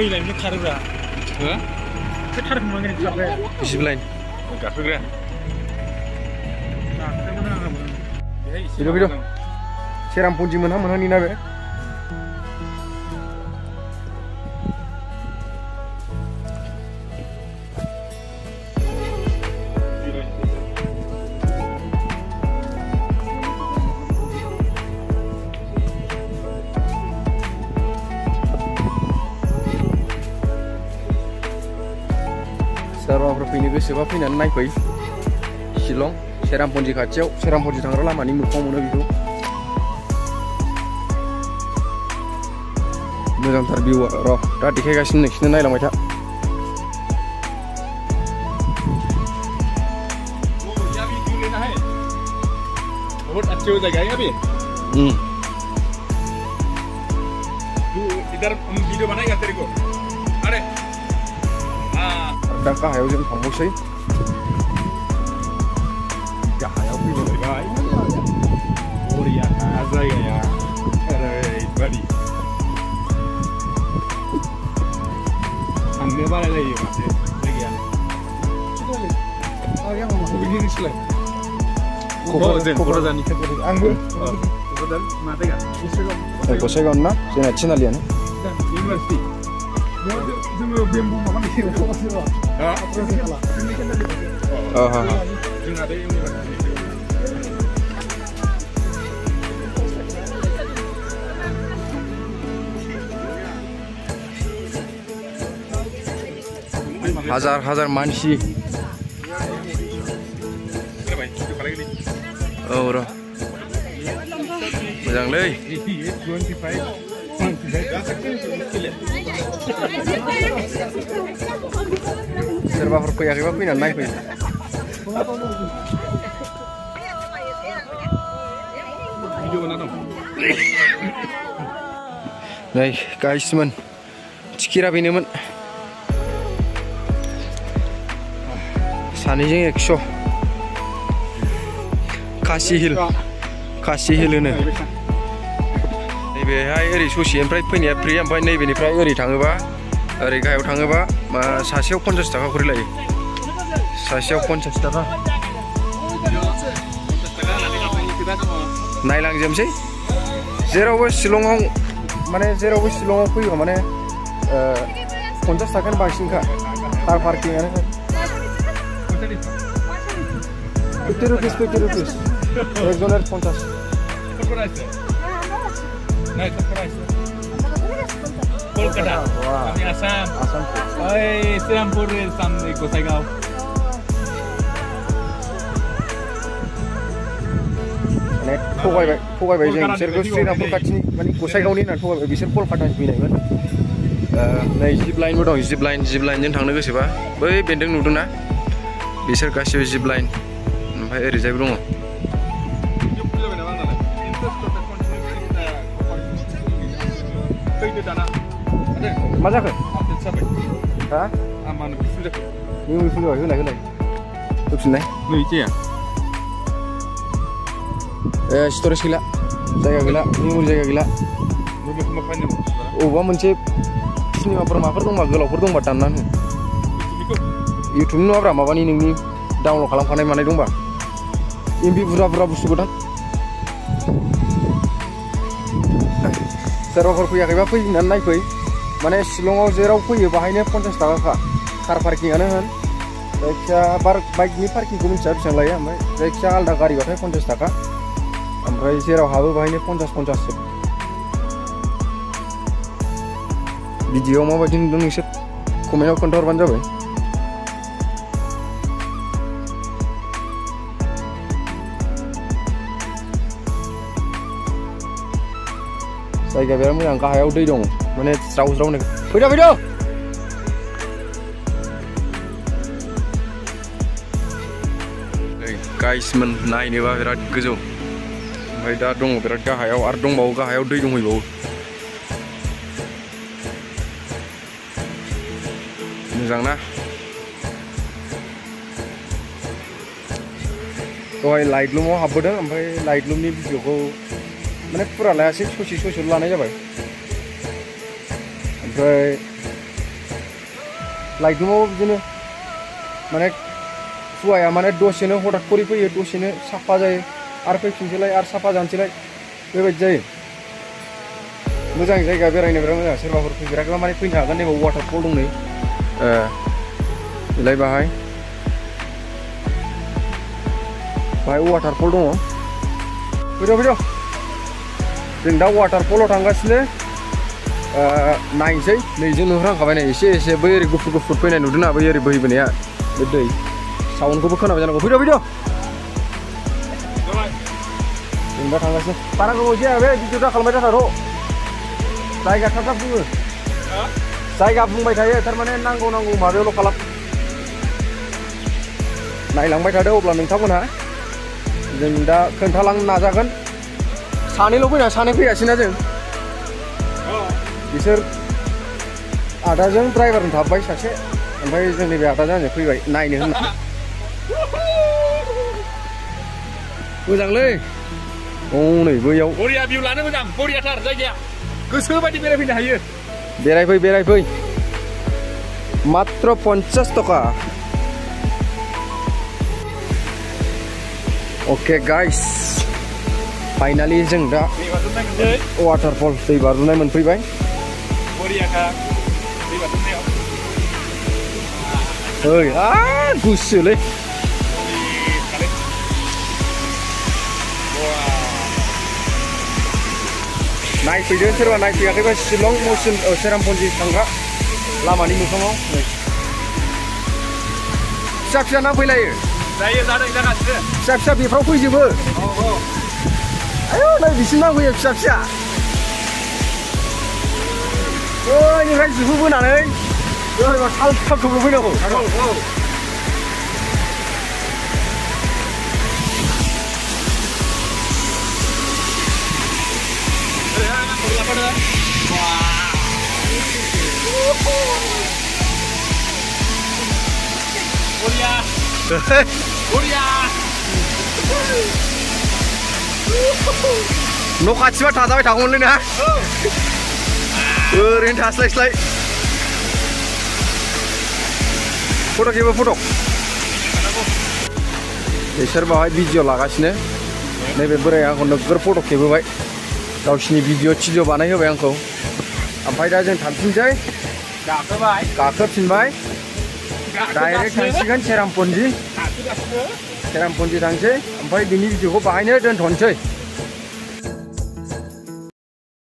दै लायनो खारोब्रा हो बे थारखुमांगोन खारबाय जिप line गाखोग्रा Video Seram punji mana ni nabe. Sarwa propini ke sebab ini naik pai. Shillong Serampunji kacau, Serampunji tangerang lama ni muka mana gitu. Megang terbiwa, roh. Tadi kayak sini naik lama cak. Oh, ya video लेना है. बहुत अच्छे हो जाएगा ये अभी. तू इधर हम वीडियो बनाएगा तेरे को. अरे. हाँ. Dangkah ayo jam kamu sih. और यार आ जाएगा यार अरे बड़ी हमने बारे ले ये बात है क्या आ गया मामा begini selesai kokoran ini anggur kokoran mati kan Kau segan na, sini Cina lian. dan university semua bambu makan di sini ah jangan ada university Hazar mansi. Oh, bro. Jangan leh. Serba berkoyak apa pun naik pun. Video mana dong? Baik, guys teman. Cikira ini teman. Sanijing 100 Kasi Hill ini. Naibeहाय ओरै ससेनिफ्राय फैनाया free ओमफ्राय नैबेनिफ्राय ओरै थाङोबा ओरै गाहायाव थाङोबा सासेयाव 50 थाखा खरि लायो. सासेयाव 50 थाखा. नायलांजोबसै. जेरावबो शिलंआव माने जेरावबो शिलंआव फैयो माने 50 थाखानि बांसिनखा. कार पार्किंआनो 50 rupiah. Regular 50. Naik surprise. Kolkata. Kami Assam. Oi, Serampur sampai Gosaigao. Nek थगायबाय जों बिसोरखौ श्रीरामपुर खाथिनि माने गसाइगावनि होनना थगायबाय बिसोर कलकातानि फैनायमोन. नै जिप लाइनबो दं. जिप लाइनजों थांनो गोसोबा बै बेन्दों नुदोंना बिसोर गासिबो जिप लाइन. ओमफ्राय ओरैजायबो दङ. मा जाखो? हा? Aman betul dah. Ini full hoላይ. Hoफिननाय. नै इसे स्ट'रेज गैला. जायगा गैला. मेम'रि जायगा गैला. अबेबा मोनसे सिनेमाफोर माफोर दंबा गोलावफोर दंबा दाननानै इउटुबनि नङाब्रा माबानि नोंनि डाउनलड खालामखानाय मानाय दंबा एमबि बुरजा बुस्थुखौ दान. सोरबाफोर फैयाखैबा फैनानै नायफै. माने शिलंआव जेराव फैयो बाहायनो 50 थाखाखा. कार पार्किंआनो होन जायखिया बाइकनि पार्किंखौ मिथिया बेसेबां लायो. ओमफ्राय जायखिया आलदा गारिबाथाय 50 थाखा. ओमफ्राय जेराव हाबो बाहायनो 50 भिडिअ'आव माबायदि नुदों नोंसोर कमेन्टआव खोन्थाहरबानो जाबाय. जायगाया बिराद मोजां. गाहायाव दै दं माने ज्राव-ज्रावनो. फैदो गाइसमोन नायनोबा बिराद गोजौ. ओमफ्राय दा दङ बिराद गाहायाव आरो दंबावो गाहायाव दै दंहैबावो. मोजां ना? दहाय लाइटलुमाव हाबबोदों. ओमफ्राय लाइटलुमनि भिडिअ'खौ माने फुरा लायासै. ससेल' लानाय जाबाय. ओमफ्राय लाइटुमाव बिदिनो माने खुवाया माने दसेनो हठाৎ खरि फैयो दसेनो साफा जायो आरो फैफिनसैलाय आरो साफा जानोसैलाय बेबायदि जायो मोजां जायगा बेरायनो बिराद मोजां सोरबाफोर फैफेराखैबा माने फैनो हागोन नैबाव वाटारफल दं नै बेलाय बाहाय वाटारफल दङ फैद' जों दा वाटारफलाव थांगासिनो नायनोसै नैजों नुहुरहांखाबाय नै एसे एसे बै ओरै गुफुर गुफुर फैनाय नुदोंना बै ओरै बोहैबोनाया बे दै साउन्डखौबो खोनाबाय जानांगौ फैद' जों दा थांगासिनो बारा गोबाव जाया बे भिडिअ दा खालामबाय थाथार' जायगा थाब थाब बुङो जायगा बुंबाय थायो थारमाने नांगौ माबायावल' खालाम नायलांबाय थादो अब्ला नोंथांमोनहा जों दा खोन्थालांनो नाजागोन सानैल' फैना सानै फैगासिनो जों बिसोर आदाजों ड्राइभारजों थाबबाय सासे ओमफ्राय जोंनि बे आदाजों आंजों फैबाय नायनो होनना मोजांलै नै बैयाव बरिया भिउ लानो मोजां बरियाथार जायगाया गोसो बायदि बेरायफैनो हायो बेरायफै मात्र 50 टाका ओके गाइस फाइनाली जों दा वाटारफल दै बाज्रुमनाय मोनफैबाय गुसुलै नायफैदो सोरबा नायफैयाखैबा शिलं मौसिन सेरापुन्जि थांग्रा लामानि मोखाङाव फिसा ना फैलायो जायो जादों जागासिनो फिसा बेफ्राव फैजोबो आयौ नै बिसिम नांफैयो फिसा ओइनिफ्राय जुहु बोनानै ओरैबा साल थुब्ल' फैनांगौ न' खाथिबा थाजाबाय थागौमोनलै ना ओरैनो थास्लाय फट' खेबो फट' बिसोर बावहाय भिडिअ लागासिनो नैबे बोराया आंखौ नोगोर फट' खेबोबाय गावसिनि भिडिअ बानायहोबाय आंखौ ओमफ्राय दा जों थांफिनसै गाखोफिनबाय डाइरेक्ट थांसिगोन सेरापुन्जि थांसै ओमफ्राय बिनि भिडिअखौ बाहायनो दोनथ'नोसै